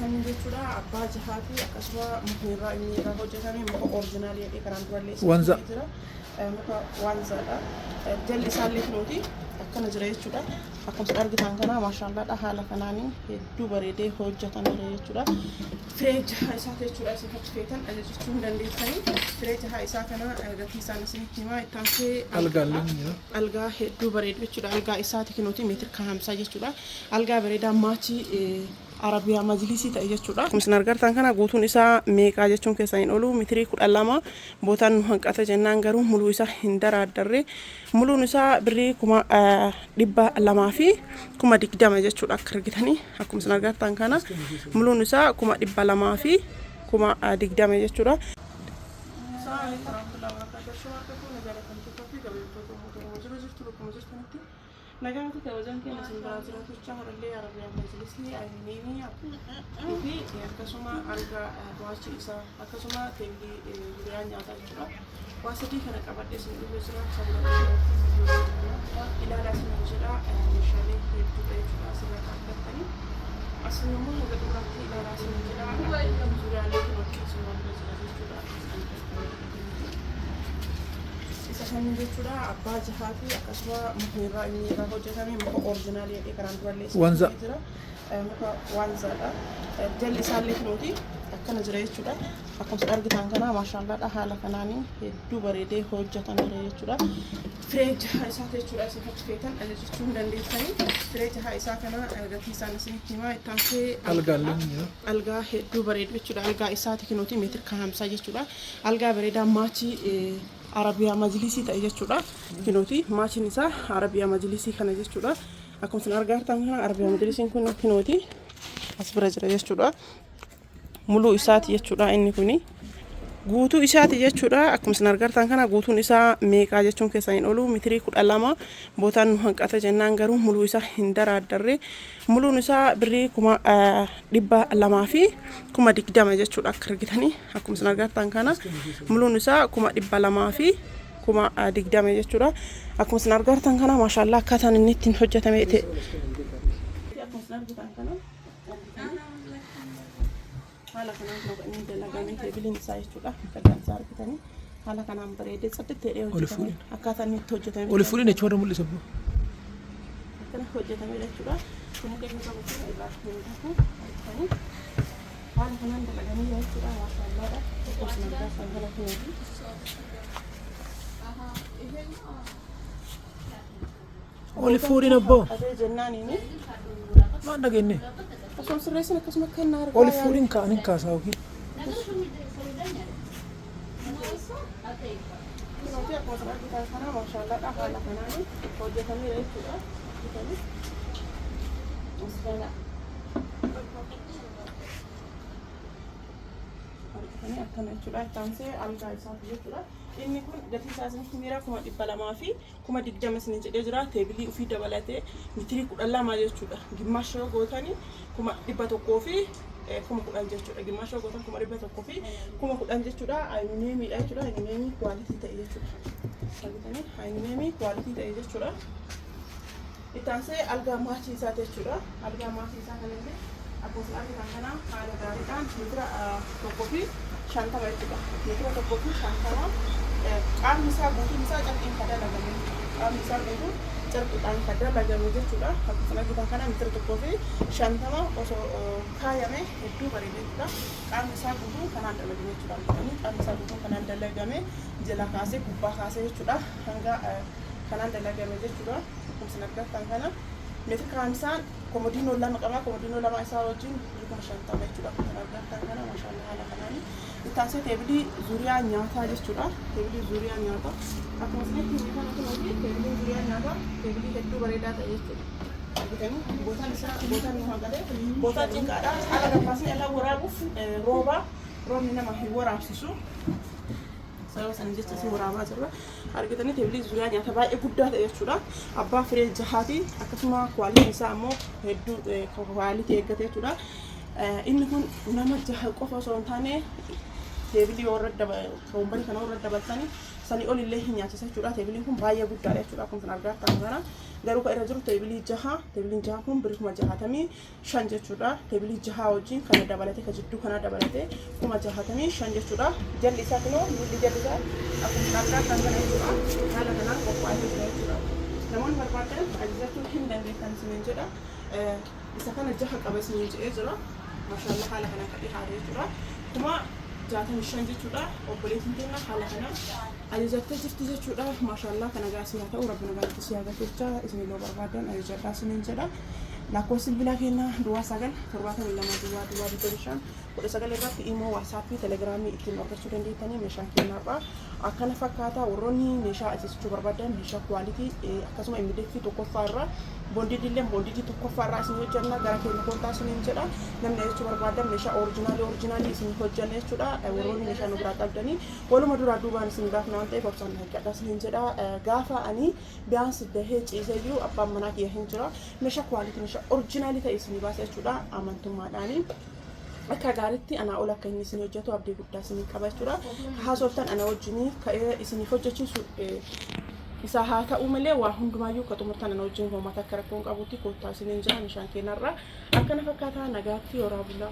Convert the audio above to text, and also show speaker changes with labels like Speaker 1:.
Speaker 1: Isaanii jechuudha abbaa jahaati akkasuma muka inni irraa hojjetame muka oriijinaalii kanaan durallee jira muka waanzaadha jalli isaallee kunuuti akkana jira jechuudha akkuma argitan kana maashaallaadha haala kanaanii hedduu bareedee hojjetamee jechuudha firee jaha isaa jechuudha isin fakkeetan ajajachuu dandeessanii firee jaha isaa kana gatii isaan isinitti himaa ittaansee algaa hedduu bareedu jechuudha algaa isaati kunuuti meetira 50 jechuudha algaa bareedaa maachii Arabiyaa majlisii ta'e jechuudha. Akkuma argitan kana guutuun isaa meeqaa jechuun keessaa hin oolu meetirii 12 bootaan nu hanqata jennaan garuu muluu isaa hin daraaddarre muluun isaa birrii 200 fi 20 jechuudha akka argitanii akkuma argitan kana muluun isaa 200 fi 20 jechuudha. Nagaan kita wajan kena sembilan ratus cahar le Arabiya majlis ni ini tapi akkasuma alga wachi isa akkasuma tembi durian nyata juga wasidi kana qabadde sin dubesira sabra ilala sin jira mishale hedduu jechuudha asirra kaa'atanii asuma muka duratti ilala sin jira durialee kunuunsi sun jira jechuudha Isaanii jechuudha abbaa jahaati akkasuma muka inni irraa hojjetame muka oriijinaalii kanaan durallee jira muka waanzaadha jalli isaallee kunuuti akkana jira jechuudha akkuma argitan kana maashaallaadha haala kanaanii hedduu bareedee hojjetamee jechuudha firee jaha isaa jechuudha isin fakkeetan ajajachuu dandeessanii firee jaha isaa kana gatii isaan isinitti himaa ittaansee algaa hedduu bareedu jechuudha algaa isaati kunuuti meetira 50 jechuudha algaa bareedaa maachii Arabiyaa majlisii ta'e jechuudha. Kinuuti maachin isaa Arabiyaa majlisii kana jechuudha. Akkuma argitan kana Arabiyaa majlisiin kun kinuuti as bira jira jechuudha. Muluu isaati jechuudha inni kuni. Guutuu isaati jechuudha. Akkuma argitan kana guutuun isaa meeqaa jechuun keessaa hin oolu meetirii 12 bootaan nu hanqata jennaan garuu muluu isaa hin daraaddarre muluun isaa birrii 200 fi 20 jechuudha akka argitanii akkuma argitan kana muluun isaa 200 fi 20 jechuudha akkuma argitan kana maashaallah akkaataan inni ittiin hojjetame ta'e akkuma argitan kana haala kanaan inni dalagamee teebiliin isaa jechuudha kan argitanii haala kanaan bareedee saddeettee hojjetame akkaataan inni itti hojjetame
Speaker 2: oli fuudhin jechuudha mul'isa boo
Speaker 1: akkana hojjetame jechuudha kun deemee qabu irraa hojjetamu argitanii haala kanaan dalagamee jechuudha maashaallaadha akkuma argitan kana kunuuti
Speaker 2: oli fuudhin abboo
Speaker 1: adee jennaaniini
Speaker 2: maan dhageenye
Speaker 1: Asal sirreessin akkasuma kan argaa
Speaker 2: oli fuudhin ka'anii kaasaa ofi
Speaker 1: Nanti aku masalah kita sana masyaallah haala kanaanii hojjetamee jechuudha. Ini akan jechuudha taansee algaa isaati jechuudha. Inni kun gatii isaa isinitti miira 200 fi 20 isiniin jedhee jira teebilii ofii dabalatee meetirii 12 jechuudha. Gimmaashoo gootanii 100 fi 10 jechuudha. Gimmaashoo gootan 100 fi 10 jechuudha. Ayineemiidha jechuudha. Ayineemii kwaalitii ta'e jechuudha. Sabitanii ayineemii kwaalitii ta'e jechuudha. Itaansee algaa maachii isaa jechuudha. Algaa maachii isaa kanallee akkuma argitan kana haala gaariidhaan meetira 1 fi 50 jechuudha. Meetira 1 fi 50 qaamni isaa guutuun isaa carqiin kan dalagame qaamni isaa guutuun carqiidhaan kan dalagame jechuudha. Akkuma argitan kana meetira 1 fi 50 osoo kaayame hedduu bareedee jechuudha. Qaamni isaa guutuun kanaan dalagame jechuudha. Qaamni isaa guutuun kanaan dalagame jala kaasee gubbaa kaasee jechuudha. Hanga kanaan dalagame jechuudha. Akkuma argitan kana meetira kaamisaan komodiinoo lama qaba komodiinoo lama isaa wajjin 50 jechuudha. Akkuma argitan kana maashaallah haala kanaanii Itaansee teebilii zuriyaa nyaataa jechuudha. Teebilii zuriyaa nyaataa akkuma isinitti kana kunuuti teebilii zuriyaa nyaataa teebilii hedduu bareedaa ta'e jechuudha. Argitanii bootaan nu haqalee bootaa cinqaadha. Haala gabaasni irraa waraabuuf roobni nama hin waraabsisu. Sababa sana jecha isin waraabaa jirra. Argitanii teebilii zuriyaa nyaataa baay'ee guddaa ta'e jechuudha. Abbaa firee jahaati akkasuma kwaalitiin isaa ammoo hedduu kwaalitii eeggate jechuudha. Inni kun nama jaha qofa osoo hin taane teebilii warra wombarii kana warra dabaltanii sanii ol illee hin nyaachisa jechuudha. Teebiliin kun baay'ee guddaadha jechuudha. Kun kan argaa ta'an kana garuu kan irra jiru teebilii jaha. Teebiliin jaha kun birrii 65 jechuudha. Teebilii jaha wajjin kana dabalatee kan jidduu kana dabalatee 65 jechuudha. Jalli isaa kunoo lulli jalli isaa akkuma argaa ta'an kana jechuudha. Haala kanaan qophaa'ee jira jechuudha. Namoonni barbaadan ajajachuu hin dandeettan isiniin jedha. Isa kana jaha qaba isiniin jedhee jira. Maashaallah haala kana kan dhihaate jechuudha. Kuma 65 jechuudha. Obboleettiin keenya haala kana ajajattee jirti jechuudha. Maashaallah kana gaasii haa ta'u rabbi nagaatti si haa galcha isin yoo barbaadan ajajadhaa isiniin jedha. Lakkoofsi bilbilaa keenya duwwaa 9 7 irratti immoo waatsaappii telegiraamii ittiin argachuu dandeettanii meeshaan keenyaarraa akkana fakkaata. Warroonni meeshaa ajajachuu barbaadan meeshaa kwaalitii akkasuma immideeffii tokkoffaa irraa boondidii tokkoffaa irraa isin hojjanna gara keenya koottaa isiniin jedha. Namni ajajachuu barbaadan meeshaa orijinaalii isin hojjanna jechuudha. Warroonni meeshaa nu biraa qabdanii waluma duraa duubaan isin gaafna waan ta'eef obsaan hojjadhaa isiniin jedha. Gaafa ani biyyaansi dahee ciisee jiru abbaan manaa kiyya hin jira. Meeshaa kwaalitii meeshaa orijinaalii ta'e isin baasa jechuudha. Amantummaadhaanii akka gaariitti ana ol akka inni isin hojjetu abdii guddaa isin qaba jechuudha. Haasoftan ana wajjinii ka'ee isiniif hojjechiisu isa haa ta'u malee waa hundumaayyuu ka xumurtan ana wajjin hoomata akka rakkoon qabutti koottaa isiniin jira meeshaan keenyarraa akkana fakkaataa nagaatti yoraa bulaa.